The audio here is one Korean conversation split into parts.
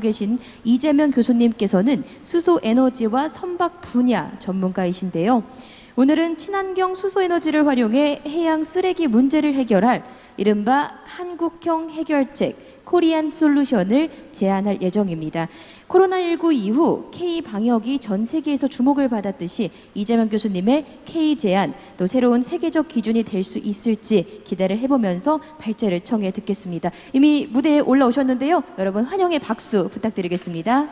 계신 이재명 교수님께서는 수소에너지와 선박 분야 전문가이신데요. 오늘은 친환경 수소에너지를 활용해 해양 쓰레기 문제를 해결할 이른바 한국형 해결책 코리안 솔루션을 제안할 예정입니다. 코로나19 이후 K-방역이 전 세계에서 주목을 받았듯이 이재명 교수님의 K-제안 또 새로운 세계적 기준이 될 수 있을지 기대를 해보면서 발제를 청해 듣겠습니다. 이미 무대에 올라오셨는데요. 여러분 환영의 박수 부탁드리겠습니다.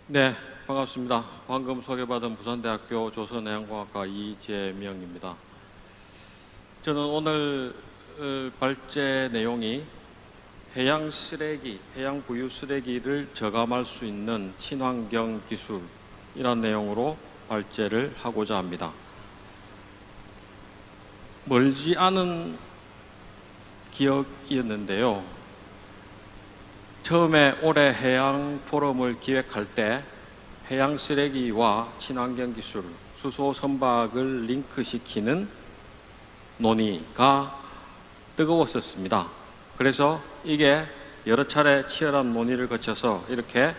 네, 반갑습니다. 방금 소개받은 부산대학교 조선해양공학과 이재명입니다. 저는 오늘 발제 내용이 해양 쓰레기, 해양 부유 쓰레기를 저감할 수 있는 친환경 기술이라는 내용으로 발제를 하고자 합니다. 멀지 않은 기억이었는데요. 처음에 올해 해양 포럼을 기획할 때 해양 쓰레기와 친환경 기술, 수소 선박을 링크시키는 논의가 뜨거웠었습니다. 그래서 이게 여러 차례 치열한 논의를 거쳐서 이렇게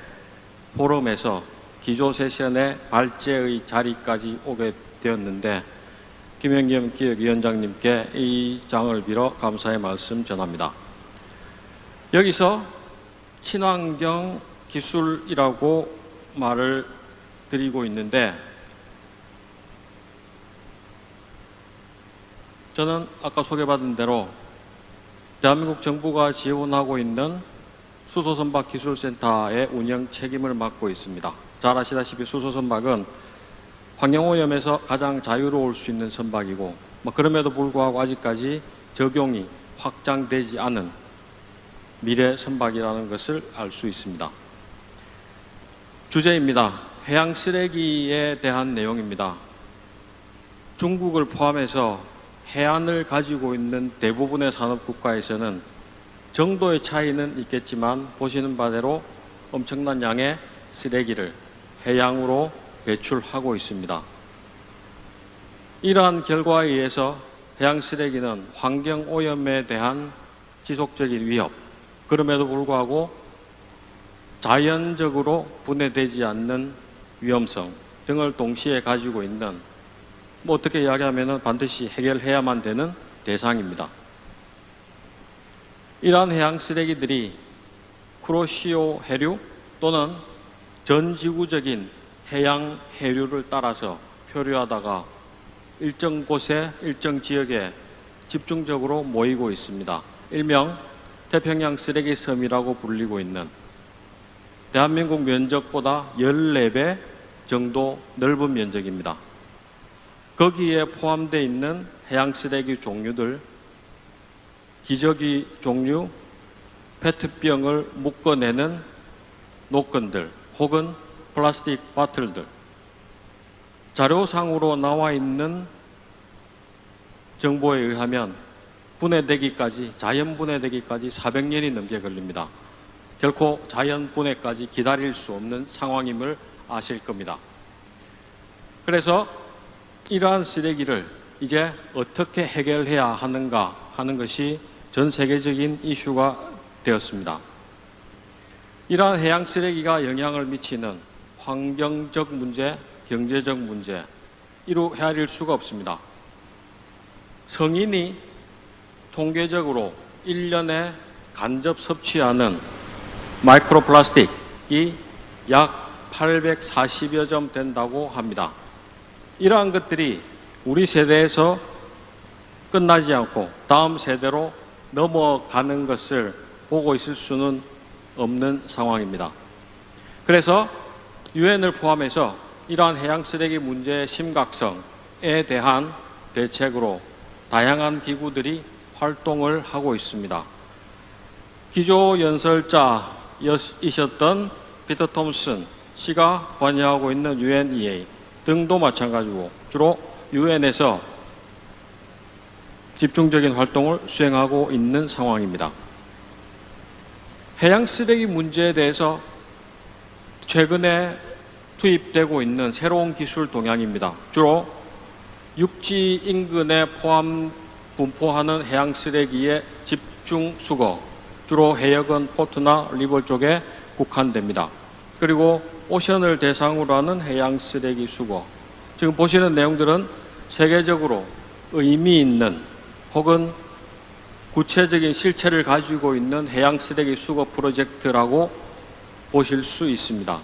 포럼에서 기조 세션의 발제의 자리까지 오게 되었는데 김영겸 기획위원장님께 이 장을 빌어 감사의 말씀 전합니다. 여기서 친환경 기술이라고 말을 드리고 있는데 저는 아까 소개받은 대로 대한민국 정부가 지원하고 있는 수소선박기술센터의 운영 책임을 맡고 있습니다. 잘 아시다시피 수소선박은 환경오염에서 가장 자유로울 수 있는 선박이고 그럼에도 불구하고 아직까지 적용이 확장되지 않은 미래 선박이라는 것을 알 수 있습니다. 주제입니다. 해양 쓰레기에 대한 내용입니다. 중국을 포함해서 해안을 가지고 있는 대부분의 산업국가에서는 정도의 차이는 있겠지만 보시는 바대로 엄청난 양의 쓰레기를 해양으로 배출하고 있습니다. 이러한 결과에 의해서 해양 쓰레기는 환경오염에 대한 지속적인 위협, 그럼에도 불구하고 자연적으로 분해되지 않는 위험성 등을 동시에 가지고 있는 어떻게 이야기하면 반드시 해결해야만 되는 대상입니다. 이러한 해양 쓰레기들이 쿠로시오 해류 또는 전 지구적인 해양 해류를 따라서 표류하다가 일정 곳에 일정 지역에 집중적으로 모이고 있습니다. 일명 태평양 쓰레기 섬이라고 불리고 있는 대한민국 면적보다 14배 정도 넓은 면적입니다. 거기에 포함되어 있는 해양 쓰레기 종류들, 기저귀 종류, 페트병을 묶어내는 노건들 혹은 플라스틱 바틀들, 자료상으로 나와 있는 정보에 의하면 분해되기까지, 자연 분해되기까지 400년이 넘게 걸립니다. 결코 자연 분해까지 기다릴 수 없는 상황임을 아실 겁니다. 그래서 이러한 쓰레기를 이제 어떻게 해결해야 하는가 하는 것이 전 세계적인 이슈가 되었습니다. 이러한 해양 쓰레기가 영향을 미치는 환경적 문제, 경제적 문제, 이루 헤아릴 수가 없습니다. 성인이 통계적으로 1년에 간접 섭취하는 마이크로 플라스틱이 약 840여 점 된다고 합니다. 이러한 것들이 우리 세대에서 끝나지 않고 다음 세대로 넘어가는 것을 보고 있을 수는 없는 상황입니다. 그래서 유엔을 포함해서 이러한 해양 쓰레기 문제의 심각성에 대한 대책으로 다양한 기구들이 활동을 하고 있습니다. 기조연설자이셨던 피터 톰슨 씨가 관여하고 있는 UNEA 등도 마찬가지고 주로 유엔에서 집중적인 활동을 수행하고 있는 상황입니다. 해양 쓰레기 문제에 대해서 최근에 투입되고 있는 새로운 기술 동향입니다. 주로 육지 인근에 포함 분포하는 해양 쓰레기의 집중 수거, 주로 해역은 포트나 리버 쪽에 국한됩니다. 그리고 오션을 대상으로 하는 해양 쓰레기 수거, 지금 보시는 내용들은 세계적으로 의미 있는 혹은 구체적인 실체를 가지고 있는 해양 쓰레기 수거 프로젝트라고 보실 수 있습니다.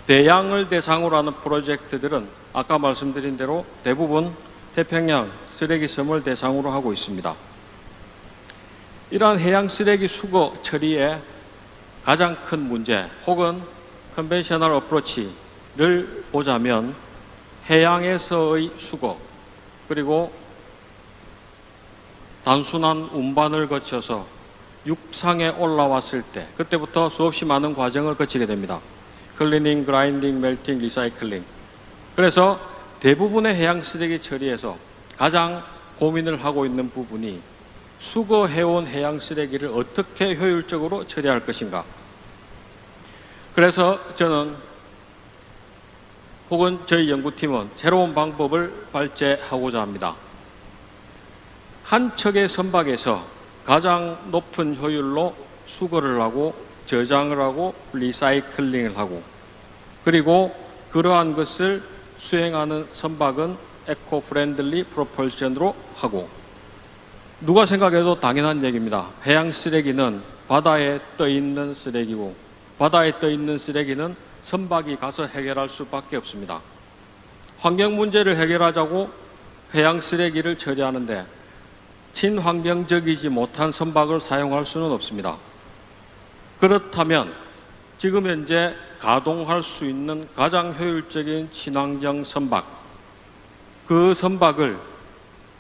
대양을 대상으로 하는 프로젝트들은 아까 말씀드린 대로 대부분 태평양 쓰레기섬을 대상으로 하고 있습니다. 이러한 해양 쓰레기 수거 처리의 가장 큰 문제 혹은 컨벤셔널 어프로치를 보자면 해양에서의 수거 그리고 단순한 운반을 거쳐서 육상에 올라왔을 때 그때부터 수없이 많은 과정을 거치게 됩니다. 클리닝, 그라인딩, 멜팅, 리사이클링. 그래서 대부분의 해양 쓰레기 처리에서 가장 고민을 하고 있는 부분이 수거해온 해양 쓰레기를 어떻게 효율적으로 처리할 것인가. 그래서 저는 혹은 저희 연구팀은 새로운 방법을 발제하고자 합니다. 한 척의 선박에서 가장 높은 효율로 수거를 하고 저장을 하고 리사이클링을 하고 그리고 그러한 것을 수행하는 선박은 에코 프렌들리 프로펄션으로 하고 누가 생각해도 당연한 얘기입니다. 해양 쓰레기는 바다에 떠 있는 쓰레기고 바다에 떠 있는 쓰레기는 선박이 가서 해결할 수밖에 없습니다. 환경 문제를 해결하자고 해양 쓰레기를 처리하는데 친환경적이지 못한 선박을 사용할 수는 없습니다. 그렇다면 지금 현재 가동할 수 있는 가장 효율적인 친환경 선박, 그 선박을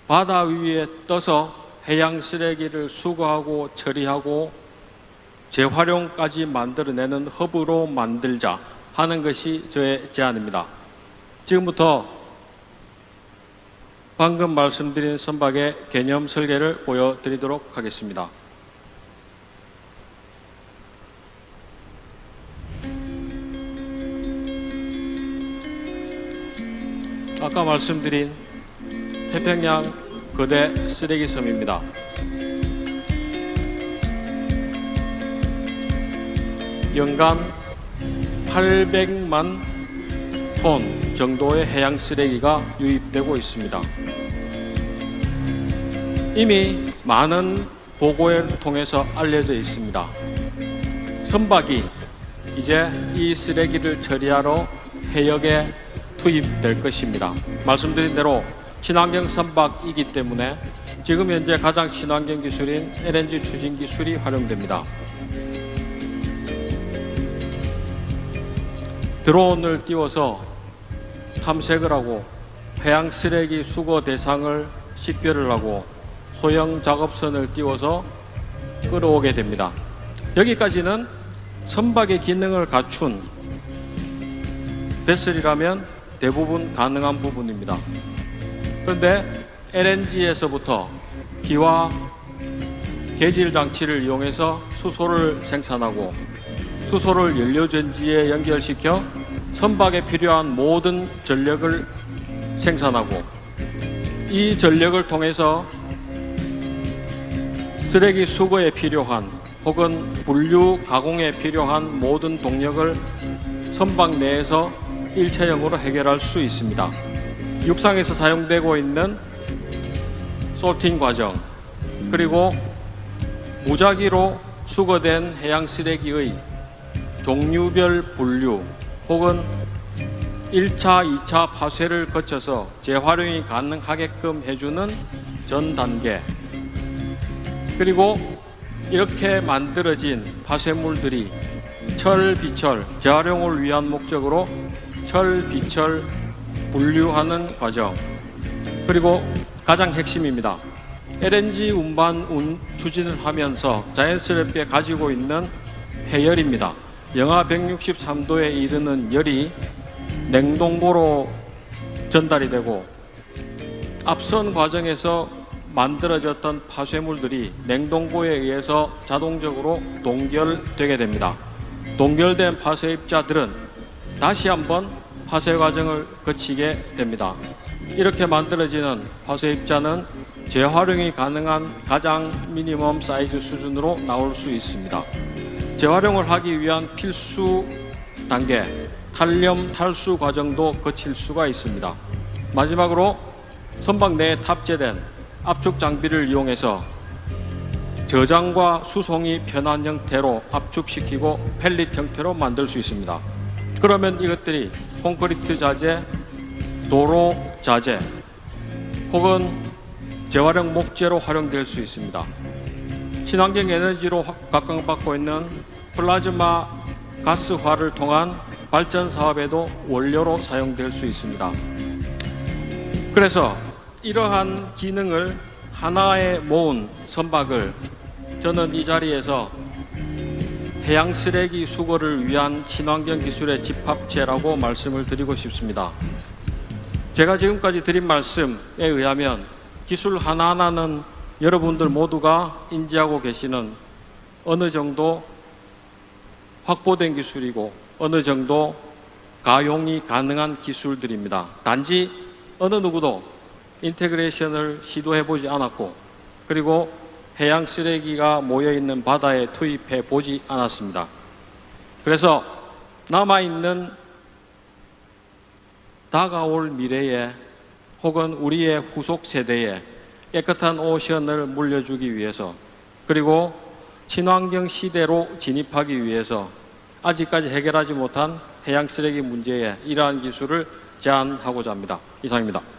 바다 위에 떠서 해양 쓰레기를 수거하고 처리하고 재활용까지 만들어내는 허브로 만들자 하는 것이 저의 제안입니다. 지금부터 방금 말씀드린 선박의 개념 설계를 보여드리도록 하겠습니다. 아까 말씀드린 태평양 거대 쓰레기섬입니다. 연간 800만 톤 정도의 해양 쓰레기가 유입되고 있습니다. 이미 많은 보고를 통해서 알려져 있습니다. 선박이 이제 이 쓰레기를 처리하러 해역에 투입될 것입니다. 말씀드린 대로 친환경 선박이기 때문에 지금 현재 가장 친환경 기술인 LNG 추진 기술이 활용됩니다. 드론을 띄워서 탐색을 하고 해양 쓰레기 수거 대상을 식별을 하고 소형 작업선을 띄워서 끌어오게 됩니다. 여기까지는 선박의 기능을 갖춘 베슬이라면 대부분 가능한 부분입니다. 그런데 LNG에서부터 기와 계질 장치를 이용해서 수소를 생산하고 수소를 연료전지에 연결시켜 선박에 필요한 모든 전력을 생산하고 이 전력을 통해서 쓰레기 수거에 필요한 혹은 분류 가공에 필요한 모든 동력을 선박 내에서 일체형으로 해결할 수 있습니다. 육상에서 사용되고 있는 소팅 과정 그리고 무작위로 수거된 해양 쓰레기의 종류별 분류 혹은 1차, 2차 파쇄를 거쳐서 재활용이 가능하게끔 해주는 전 단계 그리고 이렇게 만들어진 파쇄물들이 철, 비철, 재활용을 위한 목적으로 철, 비철 분류하는 과정 그리고 가장 핵심입니다. LNG 운반 추진을 하면서 자연스럽게 가지고 있는 해열입니다. 영하 163도에 이르는 열이 냉동고로 전달이 되고 앞선 과정에서 만들어졌던 파쇄물들이 냉동고에 의해서 자동적으로 동결되게 됩니다. 동결된 파쇄입자들은 다시 한번 파쇄 과정을 거치게 됩니다. 이렇게 만들어지는 파쇄입자는 재활용이 가능한 가장 미니멈 사이즈 수준으로 나올 수 있습니다. 재활용을 하기 위한 필수 단계, 탈염 탈수 과정도 거칠 수가 있습니다. 마지막으로 선박 내에 탑재된 압축 장비를 이용해서 저장과 수송이 편한 형태로 압축시키고 펠릿 형태로 만들 수 있습니다. 그러면 이것들이 콘크리트 자재, 도로 자재 혹은 재활용 목재로 활용될 수 있습니다. 친환경 에너지로 각광받고 있는 플라즈마 가스화를 통한 발전 사업에도 원료로 사용될 수 있습니다. 그래서 이러한 기능을 하나에 모은 선박을 저는 이 자리에서 해양 쓰레기 수거를 위한 친환경 기술의 집합체라고 말씀을 드리고 싶습니다. 제가 지금까지 드린 말씀에 의하면 기술 하나하나는 여러분들 모두가 인지하고 계시는 어느 정도 확보된 기술이고 어느 정도 가용이 가능한 기술들입니다. 단지 어느 누구도 인테그레이션을 시도해보지 않았고 그리고 해양 쓰레기가 모여있는 바다에 투입해 보지 않았습니다. 그래서 남아있는 다가올 미래에 혹은 우리의 후속 세대에 깨끗한 오션을 물려주기 위해서 그리고 친환경 시대로 진입하기 위해서 아직까지 해결하지 못한 해양 쓰레기 문제에 이러한 기술을 제안하고자 합니다. 이상입니다.